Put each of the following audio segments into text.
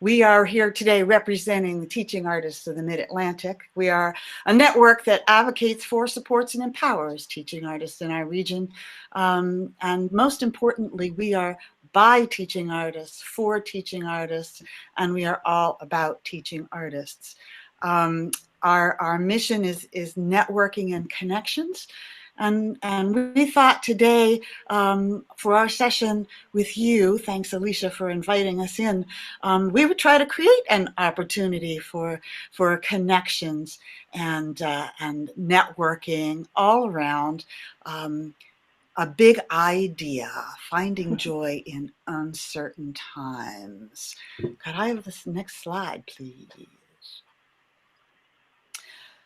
We are here today representing the teaching artists of the Mid-Atlantic. We are a network that advocates for, supports, and empowers teaching artists in our region. And most importantly, we are by teaching artists, for teaching artists, and we are all about teaching artists. Our mission is networking and connections. And we thought today for our session with you, thanks Alicia for inviting us in, we would try to create an opportunity for connections and networking all around a big idea, finding joy in uncertain times. Could I have this next slide, please?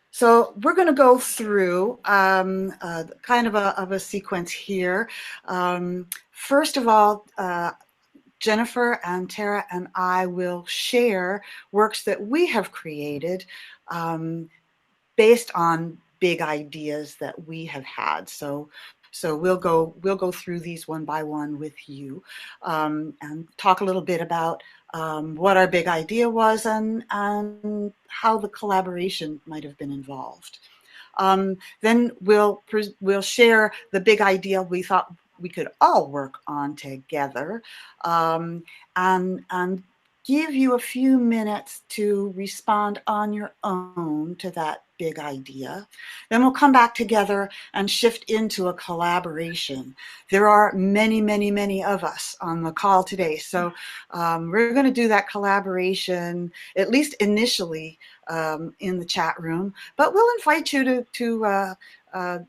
So we're going to go through kind of a sequence here. First of all, Jennifer and Tara and I will share works that we have created based on big ideas that we have had. So we'll go through these one by one with you and talk a little bit about what our big idea was and how the collaboration might have been involved. Then we'll share the big idea we thought we could all work on together, and give you a few minutes to respond on your own to that big idea. Then we'll come back together and shift into a collaboration. There are many, many, many of us on the call today. So we're going to do that collaboration, at least initially, in the chat room, but we'll invite you to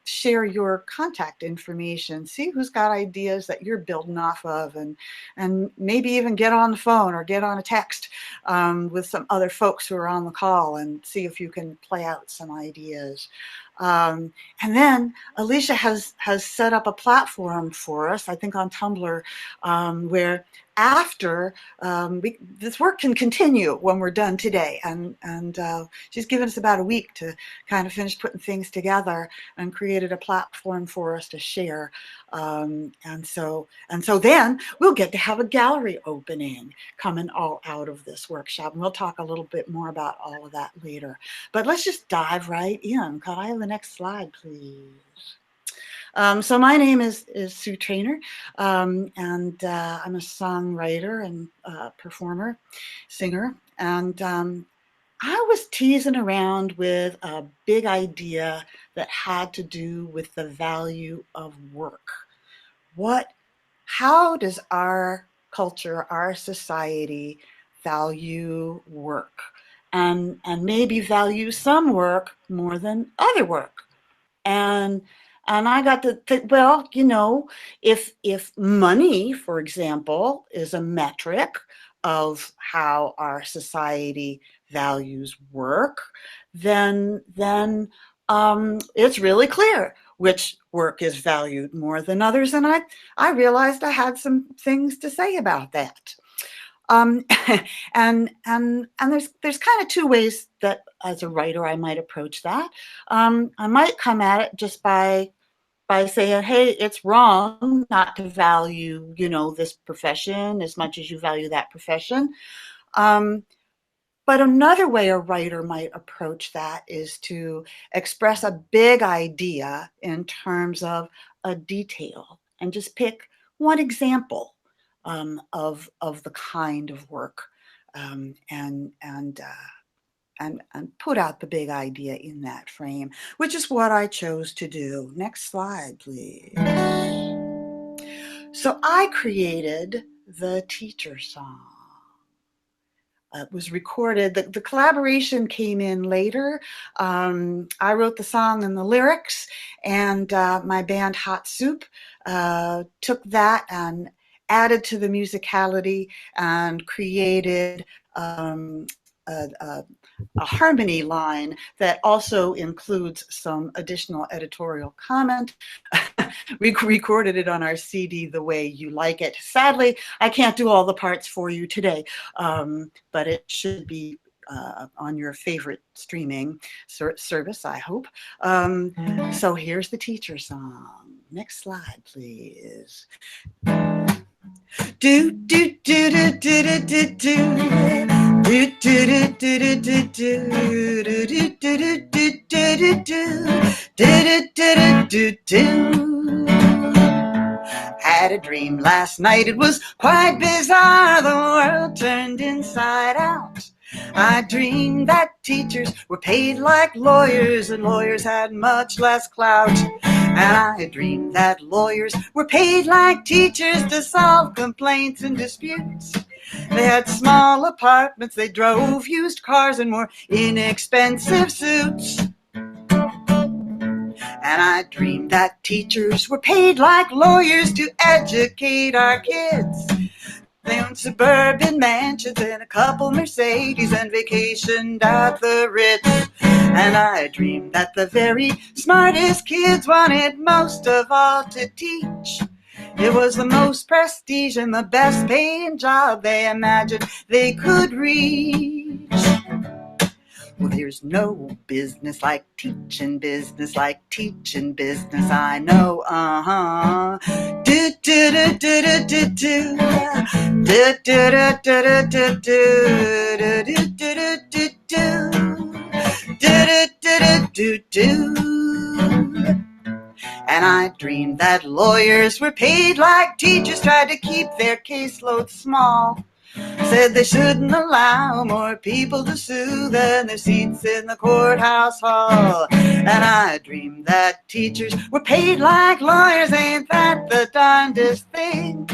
share your contact information, see who's got ideas that you're building off of, and maybe even get on the phone or get on a text with some other folks who are on the call and see if you can play out some ideas. And then Alicia has set up a platform for us, I think on Tumblr, where after this work can continue when we're done today, and she's given us about a week to kind of finish putting things together and created a platform for us to share. And so then we'll get to have a gallery opening coming all out of this workshop, and we'll talk a little bit more about all of that later. But let's just dive right in. Could I have the next slide, please? So my name is Sue Trainor, and I'm a songwriter and performer, singer, and I was teasing around with a big idea that had to do with the value of work. How does our culture, our society value work, and maybe value some work more than other work? And I got to think, well, you know, if money, for example, is a metric of how our society values work, then it's really clear which work is valued more than others. And I realized I had some things to say about that. And there's kind of two ways that as a writer I might approach that. I might come at it just by saying, hey, it's wrong not to value, you know, this profession as much as you value that profession. But another way a writer might approach that is to express a big idea in terms of a detail and just pick one example of the kind of work and put out the big idea in that frame, which is what I chose to do. Next slide, please. So I created the teacher song. It was recorded. The collaboration came in later. I wrote the song and the lyrics, and my band Hot Soup took that and added to the musicality and created a harmony line that also includes some additional editorial comment. We recorded it on our CD the way you like it. Sadly, I can't do all the parts for you today, but it should be on your favorite streaming service, I hope. So here's the teacher song. Next slide, please. Do do do do do do do do. Do do do do do do do. Do do do do do do do. Do do do do do. Had a dream last night, it was quite bizarre. The world turned inside out. I dreamed that teachers were paid like lawyers, and lawyers had much less clout. And I dreamed that lawyers were paid like teachers to solve complaints and disputes. They had small apartments, they drove used cars and more inexpensive suits. And I dreamed that teachers were paid like lawyers to educate our kids. They owned suburban mansions and a couple Mercedes and vacationed at the Ritz. And I dreamed that the very smartest kids wanted most of all to teach. It was the most prestige and the best paying job they imagined they could reach. Well, there's no business like teaching business, like teaching business. I know, Do do do do do do do. Do do do do do do. Do do do do do. Do do do do do. And I dreamed that lawyers were paid like teachers, tried to keep their caseload small. Said they shouldn't allow more people to sue than their seats in the courthouse hall. And I dreamed that teachers were paid like lawyers. Ain't that the darndest thing?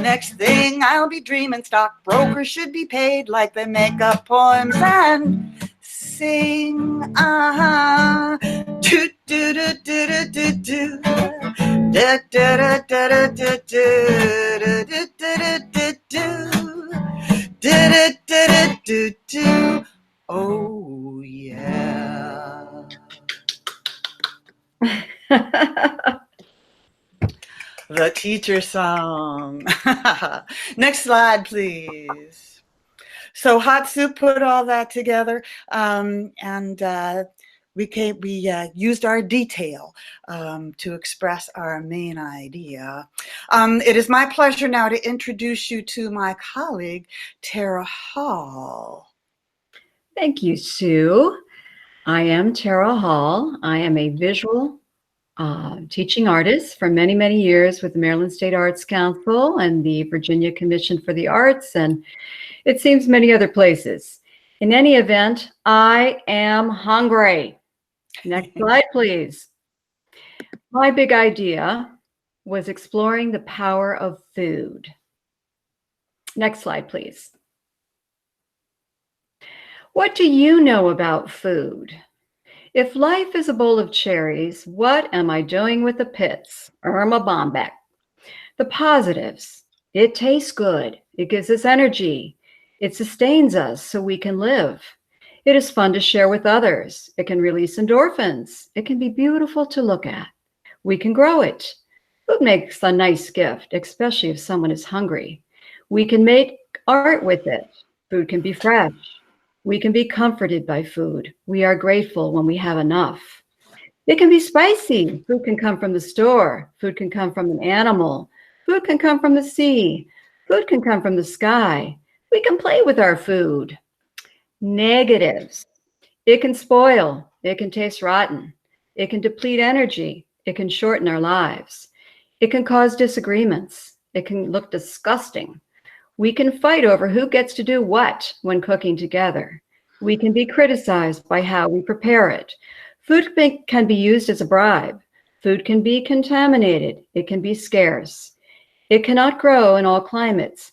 Next thing I'll be dreaming stockbrokers should be paid like they make up poems and sing. Do do do do do do do. Da da da da da da da da da da. Do. Oh, yeah. The teacher song. Next slide, please. So Hot Soup put all that together, and we used our detail to express our main idea. It is my pleasure now to introduce you to my colleague, Tara Holl. Thank you, Sue. I am Tara Holl. I am a visual teaching artist for many, many years with the Maryland State Arts Council and the Virginia Commission for the Arts, and it seems many other places. In any event, I am hungry. Next slide, please. My big idea was exploring the power of food. Next slide, please. What do you know about food? If life is a bowl of cherries, what am I doing with the pits? Irma Bombeck. The positives. It tastes good. It gives us energy. It sustains us so we can live. It is fun to share with others. It can release endorphins. It can be beautiful to look at. We can grow it. Food makes a nice gift, especially if someone is hungry. We can make art with it. Food can be fresh. We can be comforted by food. We are grateful when we have enough. It can be spicy. Food can come from the store. Food can come from an animal. Food can come from the sea. Food can come from the sky. We can play with our food. Negatives. It can spoil. It can taste rotten. It can deplete energy. It can shorten our lives. It can cause disagreements. It can look disgusting. We can fight over who gets to do what when cooking together. We can be criticized by how we prepare it. Food can be used as a bribe. Food can be contaminated. It can be scarce. It cannot grow in all climates.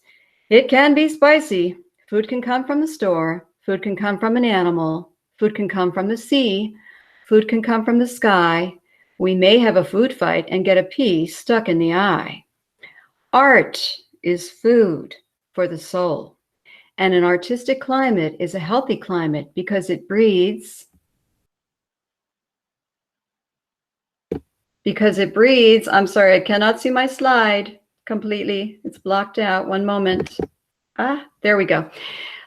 It can be spicy. Food can come from the store. Food can come from an animal. Food can come from the sea. Food can come from the sky. We may have a food fight and get a pea stuck in the eye. Art is food for the soul. And an artistic climate is a healthy climate because it breeds. I'm sorry, I cannot see my slide completely. It's blocked out. One moment. There we go.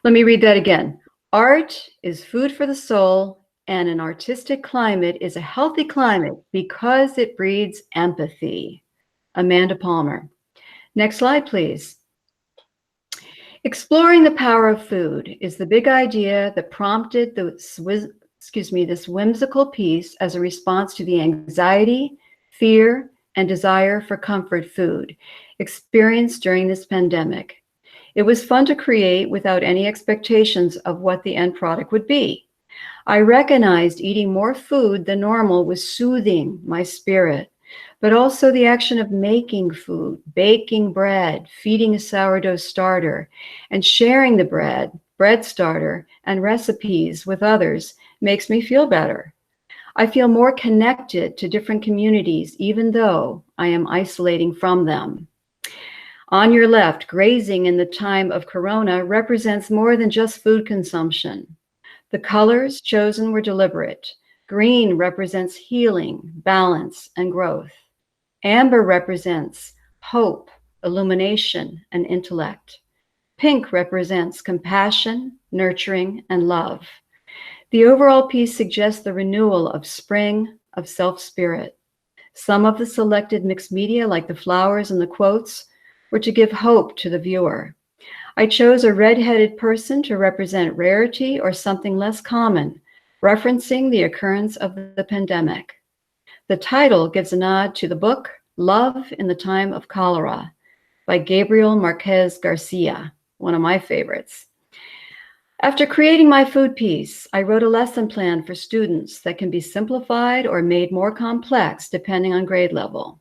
Let me read that again. Art is food for the soul, and an artistic climate is a healthy climate because it breeds empathy. Amanda Palmer. Next slide, please. Exploring the power of food is the big idea that prompted this whimsical piece as a response to the anxiety, fear, and desire for comfort food experienced during this pandemic. It was fun to create without any expectations of what the end product would be. I recognized eating more food than normal was soothing my spirit, but also the action of making food, baking bread, feeding a sourdough starter, and sharing the bread starter, and recipes with others makes me feel better. I feel more connected to different communities, even though I am isolating from them. On your left, grazing in the time of Corona represents more than just food consumption. The colors chosen were deliberate. Green represents healing, balance, and growth. Amber represents hope, illumination, and intellect. Pink represents compassion, nurturing, and love. The overall piece suggests the renewal of spring, of self-spirit. Some of the selected mixed media, like the flowers and the quotes, were to give hope to the viewer. I chose a red-headed person to represent rarity or something less common, referencing the occurrence of the pandemic. The title gives a nod to the book Love in the Time of Cholera by Gabriel Marquez Garcia, one of my favorites. After creating my food piece, I wrote a lesson plan for students that can be simplified or made more complex depending on grade level.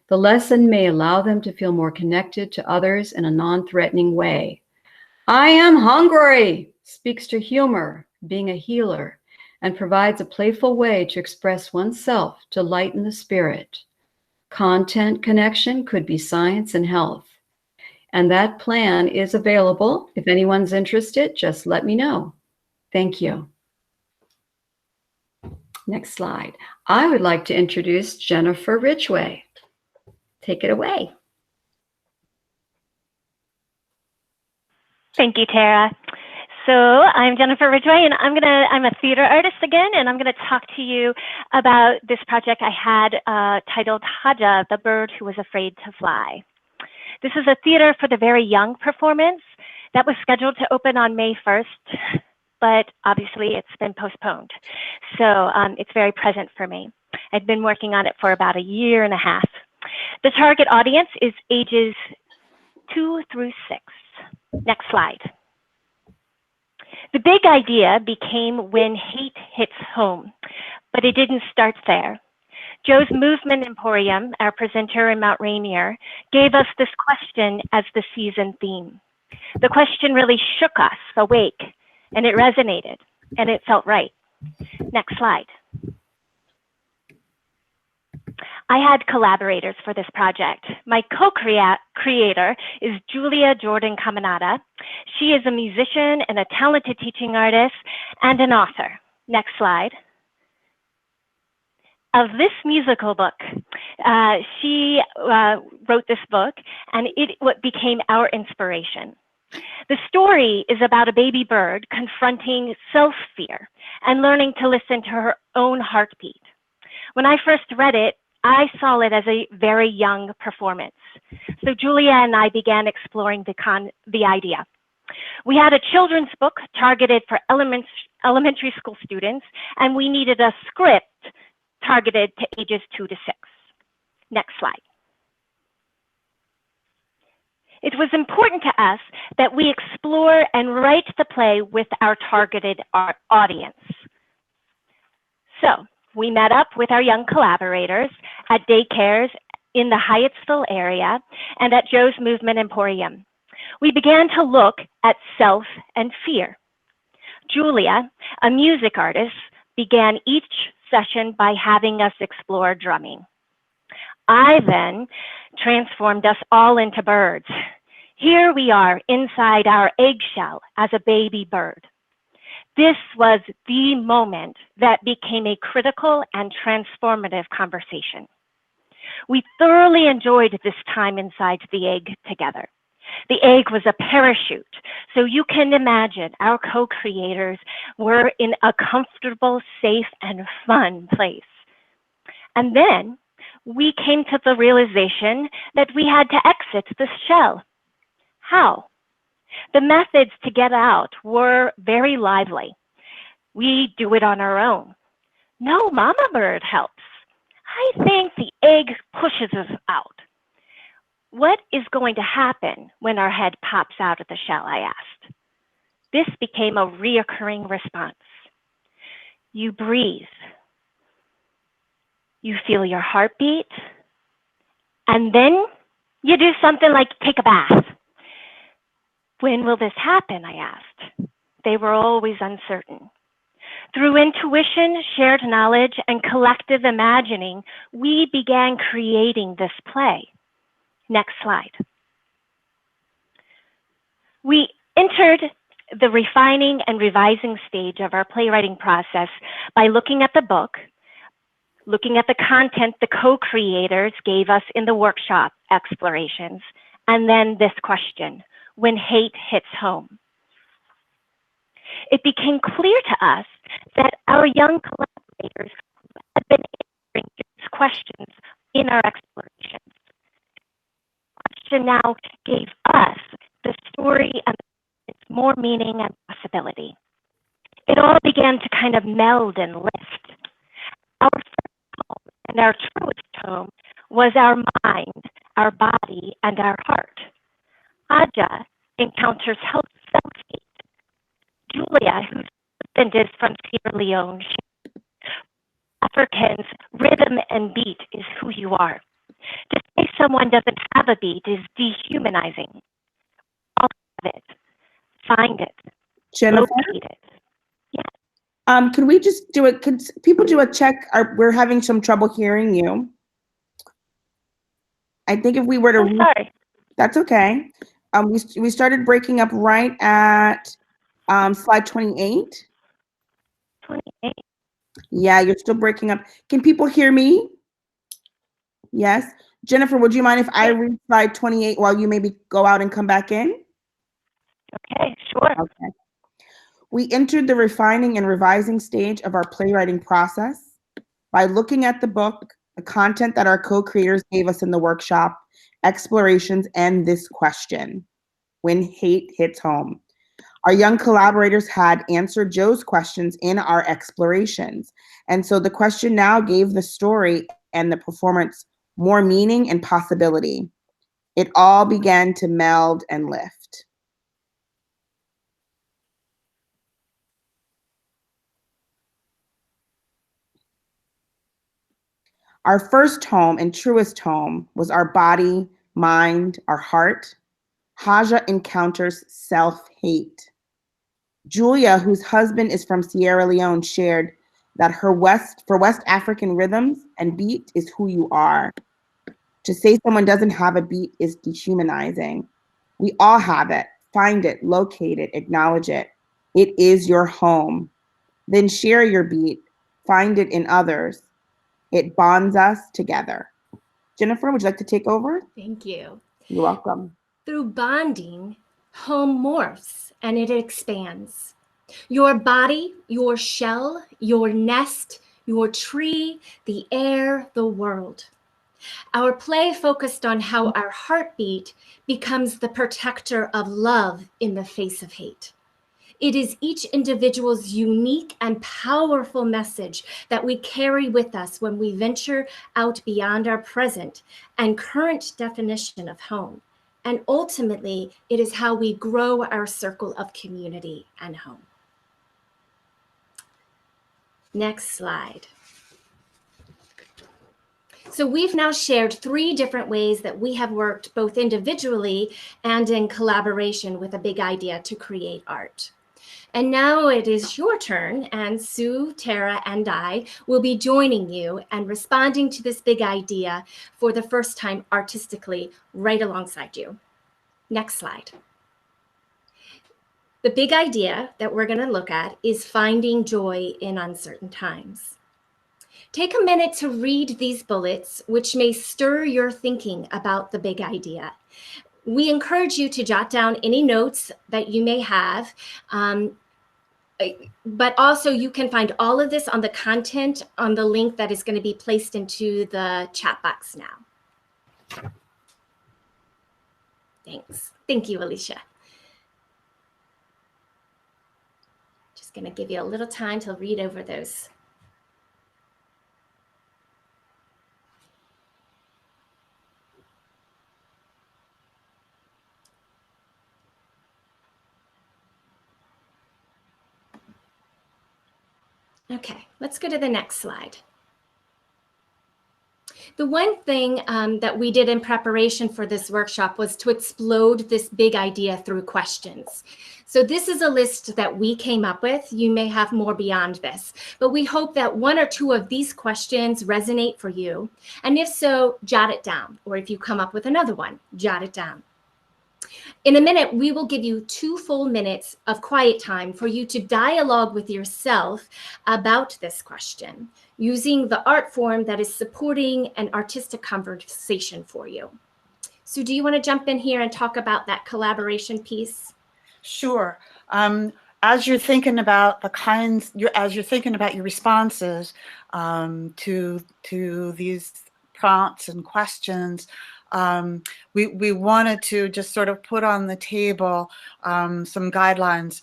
The lesson may allow them to feel more connected to others in a non-threatening way. I am hungry speaks to humor, being a healer, and provides a playful way to express oneself to lighten the spirit. Content connection could be science and health. And that plan is available. If anyone's interested, just let me know. Thank you. Next slide. I would like to introduce Jennifer Ridgway. Take it away. Thank you, Tara. So I'm Jennifer Ridgway, and I'm a theater artist again, and I'm gonna talk to you about this project I had titled Haja, the Bird Who Was Afraid to Fly. This is a theater for the very young performance that was scheduled to open on May 1st, but obviously it's been postponed. So it's very present for me. I've been working on it for about 1.5 years. The target audience is ages 2 through 6. Next slide. The big idea became when hate hits home, but it didn't start there. Joe's Movement Emporium, our presenter in Mount Rainier, gave us this question as the season theme. The question really shook us awake, and it resonated, and it felt right. Next slide. I had collaborators for this project. My co-creator is Julia Jordan Caminada. She is a musician and a talented teaching artist and an author. Next slide. Of this musical book. She wrote this book, and it became our inspiration. The story is about a baby bird confronting self-fear and learning to listen to her own heartbeat. When I first read it, I saw it as a very young performance. So Julia and I began exploring the idea. We had a children's book targeted for elementary school students, and we needed a script targeted to ages 2 to 6. Next slide. It was important to us that we explore and write the play with our targeted audience. So we met up with our young collaborators at daycares in the Hyattsville area and at Joe's Movement Emporium. We began to look at self and fear. Julia, a music artist, began each session by having us explore drumming. I then transformed us all into birds. Here we are inside our eggshell as a baby bird. This was the moment that became a critical and transformative conversation. We thoroughly enjoyed this time inside the egg together. The egg was a parachute, so you can imagine our co-creators were in a comfortable, safe, and fun place. And then we came to the realization that we had to exit the shell. How? The methods to get out were very lively. We do it on our own. No, mama bird helps. I think the egg pushes us out. What is going to happen when our head pops out of the shell, I asked. This became a reoccurring response. You breathe. You feel your heartbeat. And then you do something like take a bath. When will this happen, I asked. They were always uncertain. Through intuition, shared knowledge, and collective imagining, we began creating this play. Next slide. We entered the refining and revising stage of our playwriting process by looking at the book, looking at the content the co-creators gave us in the workshop explorations, and then this question, when hate hits home. It became clear to us that our young collaborators had been answering these questions in our explorations. The question now gave us the story and more meaning and possibility. It all began to kind of meld and lift. Our first home and our truest home was our mind, our body, and our heart. Aja encounters self-hate. Julia, whose husband is from Sierra Leone, Africans, rhythm and beat is who you are. To say someone doesn't have a beat is dehumanizing. All of it. Find it. Jennifer, locate it. Yeah. Can we just do it? Could people do a check? We're having some trouble hearing you. I think if we were to, I'm sorry. that's okay. We started breaking up right at slide 28. 28. Yeah, you're still breaking up. Can people hear me? Yes. Jennifer, would you mind if I read slide 28 while you maybe go out and come back in? Okay, sure. Okay. We entered the refining and revising stage of our playwriting process by looking at the book, the content that our co-creators gave us in the workshop, explorations, and this question, when hate hits home. Our young collaborators had answered Joe's questions in our explorations. And so the question now gave the story and the performance more meaning and possibility. It all began to meld and lift. Our first home and truest home was our body, mind, our heart. Haja encounters self-hate. Julia, whose husband is from Sierra Leone, shared that for West African rhythms and beat is who you are. To say someone doesn't have a beat is dehumanizing. We all have it. Find it, locate it, acknowledge it. It is your home. Then share your beat. Find it in others. It bonds us together. Jennifer, would you like to take over? Thank you. You're welcome. Through bonding, home morphs and it expands. Your body, your shell, your nest, your tree, the air, the world. Our play focused on how our heartbeat becomes the protector of love in the face of hate. It is each individual's unique and powerful message that we carry with us when we venture out beyond our present and current definition of home. And ultimately, it is how we grow our circle of community and home. Next slide. So we've now shared 3 different ways that we have worked both individually and in collaboration with a big idea to create art. And now it is your turn, and Sue, Tara, and I will be joining you and responding to this big idea for the first time artistically right alongside you. Next slide. The big idea that we're going to look at is finding joy in uncertain times. Take a minute to read these bullets, which may stir your thinking about the big idea. We encourage you to jot down any notes that you may have but also you can find all of this on the content on the link that is going to be placed into the chat box now. Thanks. Thank you, Alicia. Just going to give you a little time to read over those. Okay, let's go to the next slide. The one thing that we did in preparation for this workshop was to explode this big idea through questions. So this is a list that we came up with. You may have more beyond this, but we hope that one or two of these questions resonate for you. And if so, jot it down. Or if you come up with another one, jot it down. In a minute, we will give you 2 full minutes of quiet time for you to dialogue with yourself about this question, using the art form that is supporting an artistic conversation for you. So do you want to jump in here and talk about that collaboration piece? Sure. As you're thinking about as you're thinking about your responses to these prompts and questions, we wanted to just sort of put on the table some guidelines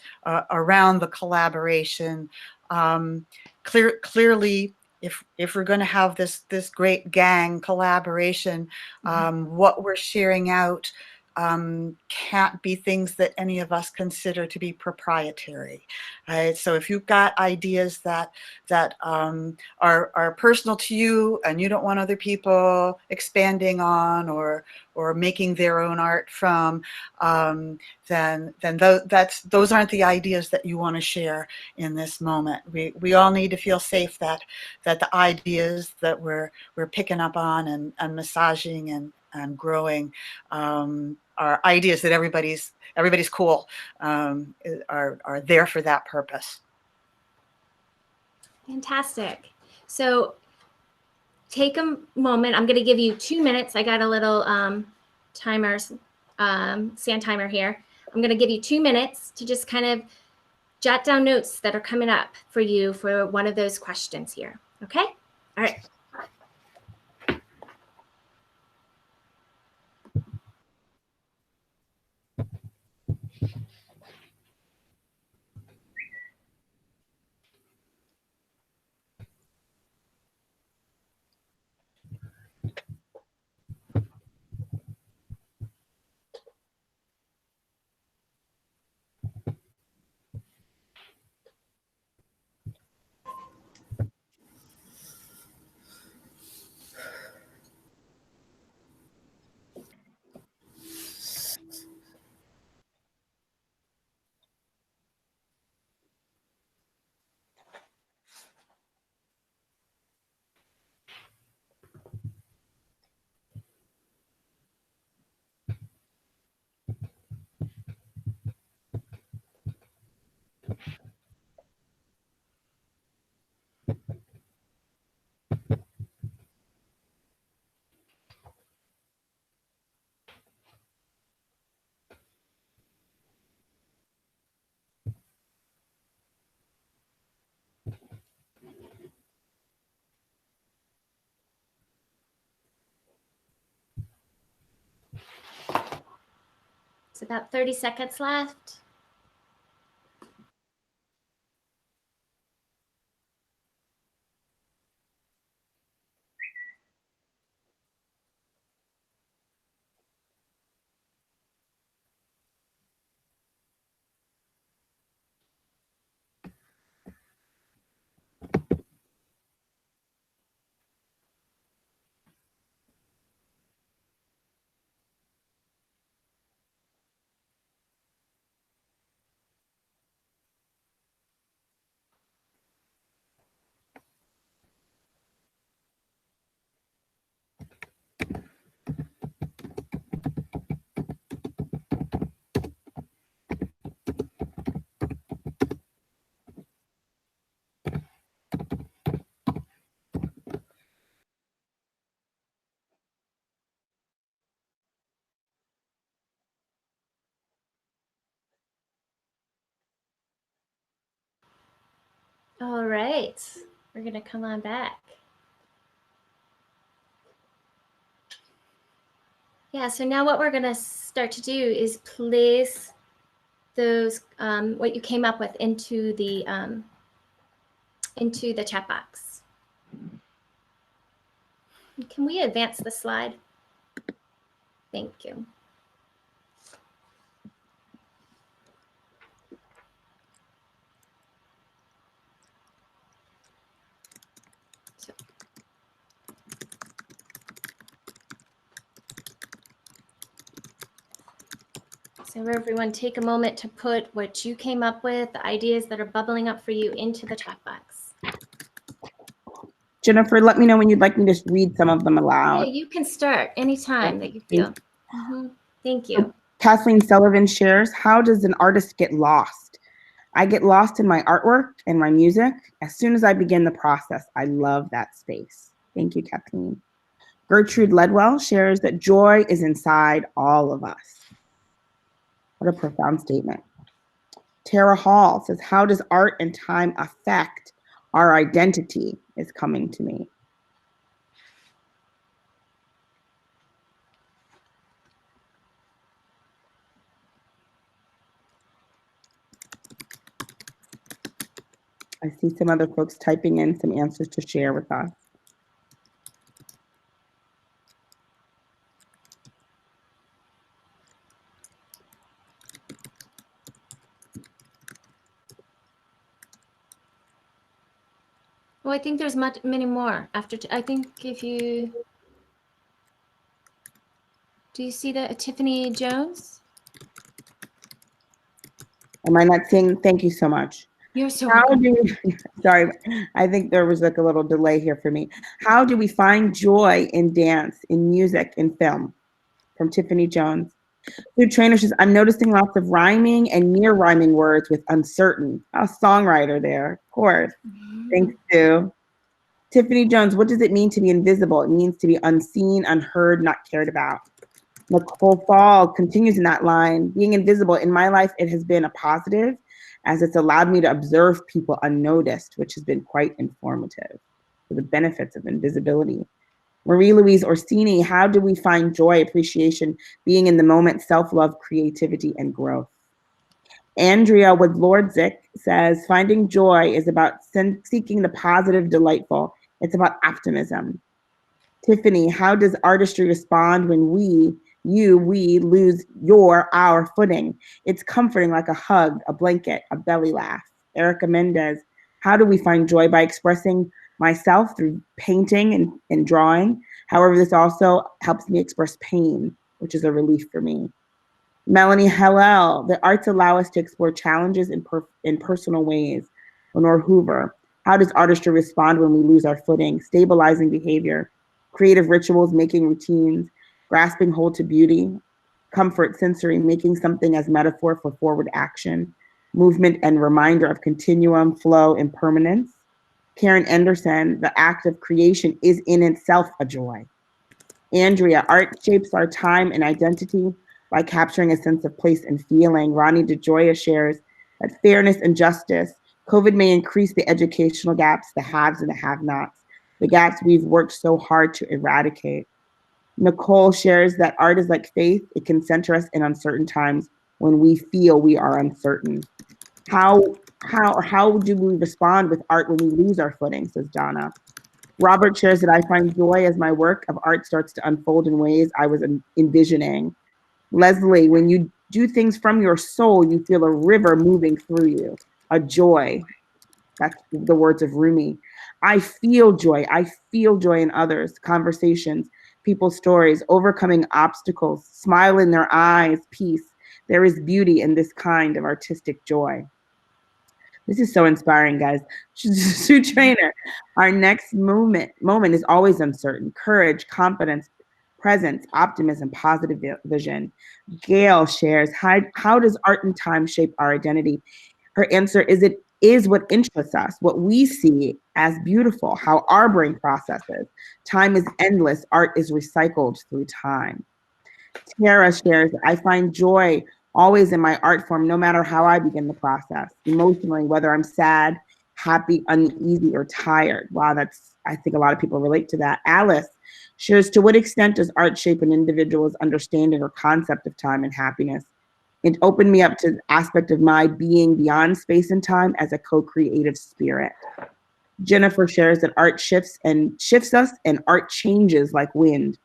around the collaboration. Clearly, if we're going to have this great gang collaboration, what we're sharing out can't be things that any of us consider to be proprietary, right? So if you've got ideas that are personal to you and you don't want other people expanding on or making their own art from, then those aren't the ideas that you want to share in this moment. We all need to feel safe that the ideas that we're picking up on and massaging and growing are ideas that everybody's cool, are there for that purpose. Fantastic. So take a moment. I'm going to give you 2 minutes. I got a little timer, sand timer here. I'm going to give you 2 minutes to just kind of jot down notes that are coming up for you for one of those questions here. Okay? All right. It's about 30 seconds left. All right, we're gonna come on back. Yeah, so now what we're gonna start to do is place those, what you came up with into the chat box. Can we advance the slide? Thank you. So everyone take a moment to put what you came up with, the ideas that are bubbling up for you, into the chat box. Jennifer, let me know when you'd like me to read some of them Yeah, aloud. you can start anytime that you feel. Thank you. Kathleen Sullivan shares, how does an artist get lost? I get lost in my artwork and my music. As soon as I begin the process, I love that space. Thank you, Kathleen. Gertrude Ledwell shares that joy is inside all of us. What a profound statement. Tara Hall says, how does art and time affect our identity? Is coming to me. I see some other folks typing in some answers to share with us. Well, I think there's many more after. I think if you do, you see that Tiffany Jones? Am I not seeing? Thank you so much. You're so How welcome. do we, sorry, I think there was like a little delay here for me. How do we find joy in dance, in music, in film? From Tiffany Jones. Food Trainer says, I'm noticing lots of rhyming and near rhyming words with uncertain. A songwriter there, of course. Thanks, Sue. Tiffany Jones, what does it mean to be invisible? It means to be unseen, unheard, not cared about. Nicole Fall continues in that line. Being invisible in my life, it has been a positive as it's allowed me to observe people unnoticed, which has been quite informative for the benefits of invisibility. Marie-Louise Orsini, how do we find joy, appreciation, being in the moment, self-love, creativity, and growth? Andrea with Lordzik says, finding joy is about seeking the positive, delightful. It's about optimism. Tiffany, how does artistry respond when we lose our footing? It's comforting like a hug, a blanket, a belly laugh. Erica Mendez, how do we find joy? By expressing myself through painting and drawing. However, this also helps me express pain, which is a relief for me. Melanie Hillel, the arts allow us to explore challenges in personal ways. Lenore Hoover, how does artistry respond when we lose our footing? Stabilizing behavior, creative rituals, making routines, grasping hold to beauty, comfort, sensory, making something as metaphor for forward action, movement and reminder of continuum, flow, and permanence. Karen Anderson, the act of creation is in itself a joy. Andrea, art shapes our time and identity by capturing a sense of place and feeling. Ronnie DeJoya shares that fairness and justice, COVID may increase the educational gaps, the haves and the have-nots, the gaps we've worked so hard to eradicate. Nicole shares that art is like faith. It can center us in uncertain times when we feel we are uncertain. How do we respond with art when we lose our footing, says Donna. Robert shares that I find joy as my work of art starts to unfold in ways I was envisioning. Leslie, when you do things from your soul, you feel a river moving through you, a joy. That's the words of Rumi. I feel joy. I feel joy in others, conversations, people's stories, overcoming obstacles, smile in their eyes, peace. There is beauty in this kind of artistic joy. This is so inspiring, guys. Sue Trainor, our next moment is always uncertain. Courage, confidence, presence, optimism, positive vision. Gail shares, how does art and time shape our identity? Her answer is it is what interests us, what we see as beautiful, how our brain processes. Time is endless. Art is recycled through time. Tiara shares, I find joy always in my art form, no matter how I begin the process. Emotionally, whether I'm sad, happy, uneasy, or tired. Wow, I think a lot of people relate to that. Alice shares, to what extent does art shape an individual's understanding or concept of time and happiness? It opened me up to the aspect of my being beyond space and time as a co-creative spirit. Jennifer shares that art shifts us, and art changes like wind.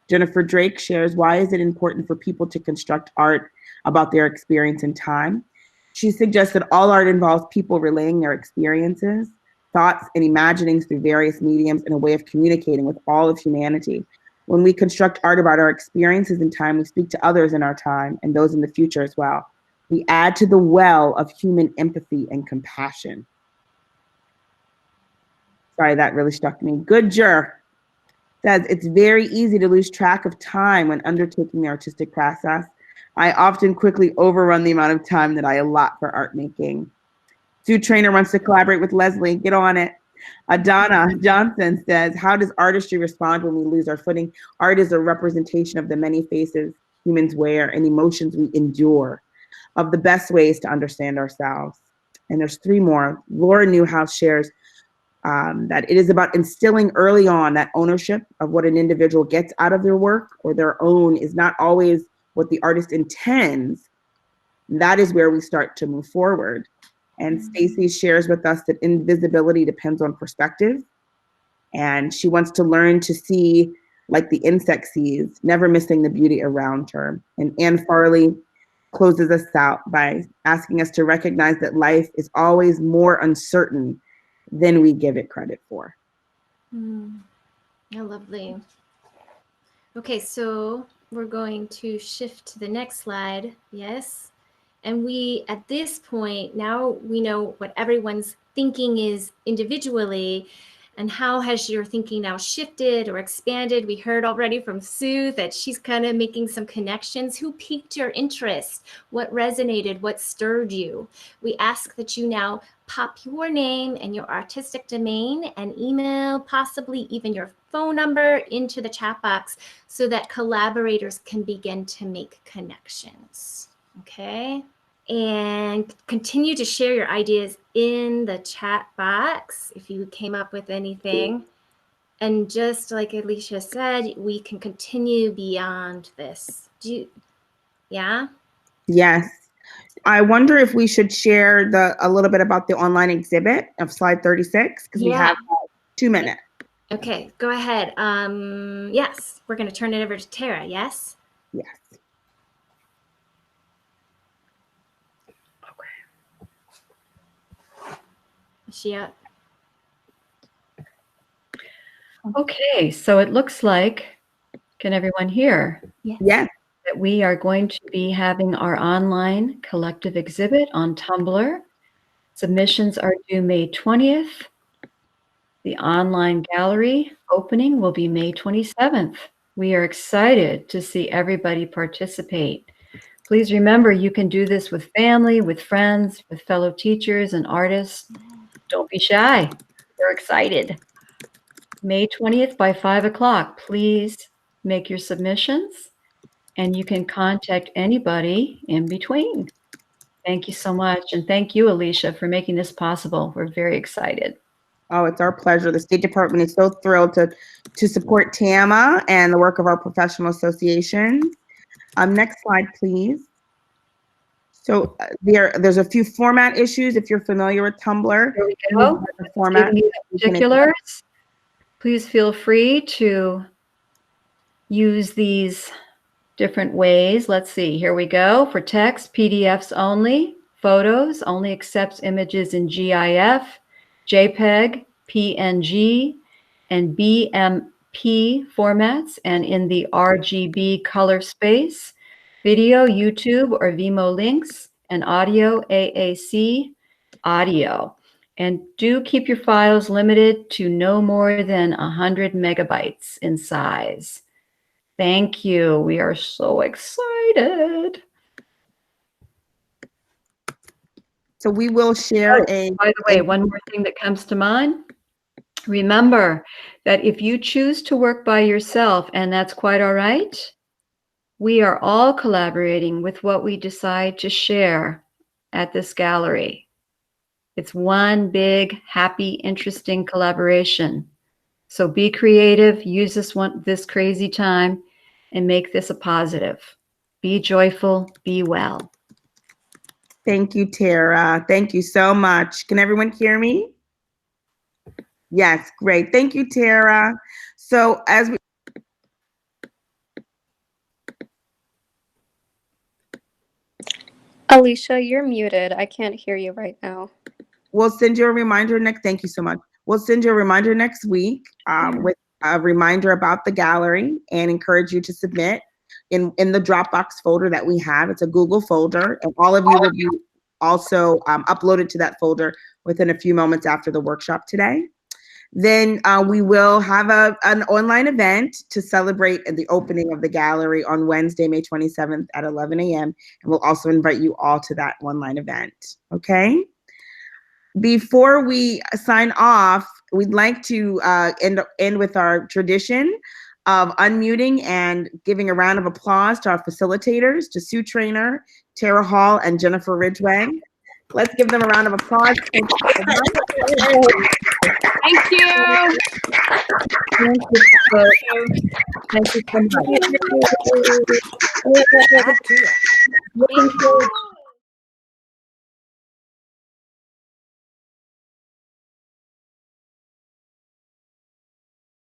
Jennifer Drake shares, why is it important for people to construct art about their experience in time? She suggests that all art involves people relaying their experiences, thoughts, and imaginings through various mediums in a way of communicating with all of humanity. When we construct art about our experiences in time, we speak to others in our time and those in the future as well. We add to the well of human empathy and compassion. Sorry, that really struck me. Goodger says, it's very easy to lose track of time when undertaking the artistic process. I often quickly overrun the amount of time that I allot for art making. Sue Trainor wants to collaborate with Leslie. Get on it. Donna Johnson says, how does artistry respond when we lose our footing? Art is a representation of the many faces humans wear and emotions we endure, of the best ways to understand ourselves. And there's 3 more. Laura Newhouse shares that it is about instilling early on that ownership of what an individual gets out of their work or their own is not always what the artist intends. That is where we start to move forward. And Stacy shares with us that invisibility depends on perspective. And she wants to learn to see like the insect sees, never missing the beauty around her. And Anne Farley closes us out by asking us to recognize that life is always more uncertain than we give it credit for. Lovely. Okay, so we're going to shift to the next slide. Yes. And we, at this point, now we know what everyone's thinking is individually, and how has your thinking now shifted or expanded? We heard already from Sue that she's kind of making some connections. Who piqued your interest? What resonated? What stirred you? We ask that you now pop your name and your artistic domain and email, possibly even your phone number, into the chat box so that collaborators can begin to make connections. Okay? And continue to share your ideas in the chat box if you came up with anything. And just like Alicia said, we can continue beyond this. Yeah? Yes. I wonder if we should share a little bit about the online exhibit of slide 36, because we have 2 minutes. Okay, go ahead. Yes, we're going to turn it over to Tara. Yes? Yes. Is she up? Okay, so it looks like, can everyone hear? Yes. That we are going to be having our online collective exhibit on Tumblr. Submissions are due May 20th. The online gallery opening will be May 27th. We are excited to see everybody participate. Please remember, you can do this with family, with friends, with fellow teachers and artists. Don't be shy. We're excited. May 20th by 5 o'clock. Please make your submissions, and you can contact anybody in between. Thank you so much. And thank you, Alicia, for making this possible. We're very excited. Oh, it's our pleasure. The State Department is so thrilled to support TAMA and the work of our professional associations. Next slide, please. So there's a few format issues if you're familiar with Tumblr. Here we go. The format. Particulars. Please feel free to use these different ways. Let's see. Here we go. For text, PDFs only. Photos only accepts images in GIF, JPEG, PNG, and BMP formats, and in the RGB color space. Video, YouTube or Vimeo links, and audio, AAC audio. And do keep your files limited to no more than 100 megabytes in size. Thank you. We are so excited. So we will share by the way, one more thing that comes to mind. Remember that if you choose to work by yourself, and that's quite all right, we are all collaborating with what we decide to share at this gallery. It's one big, happy, interesting collaboration. So be creative, use this crazy time, and make this a positive. Be joyful, be well. Thank you, Tara. Thank you so much. Can everyone hear me? Yes, great. Thank you, Tara. So as we Alicia, you're muted. I can't hear you right now. We'll send you a reminder next. Thank you so much. We'll send you a reminder next week with a reminder about the gallery and encourage you to submit in the Dropbox folder that we have. It's a Google folder, and all of you will be also uploaded to that folder within a few moments after the workshop today. Then we will have an online event to celebrate the opening of the gallery on Wednesday, May 27th at 11 a.m. And we'll also invite you all to that online event, okay? Before we sign off, we'd like to end with our tradition of unmuting and giving a round of applause to our facilitators, to Sue Trainor, Tara Holl, and Jennifer Ridgway. Let's give them a round of applause. Thank you. Thank you so much. Back to you. Looking forward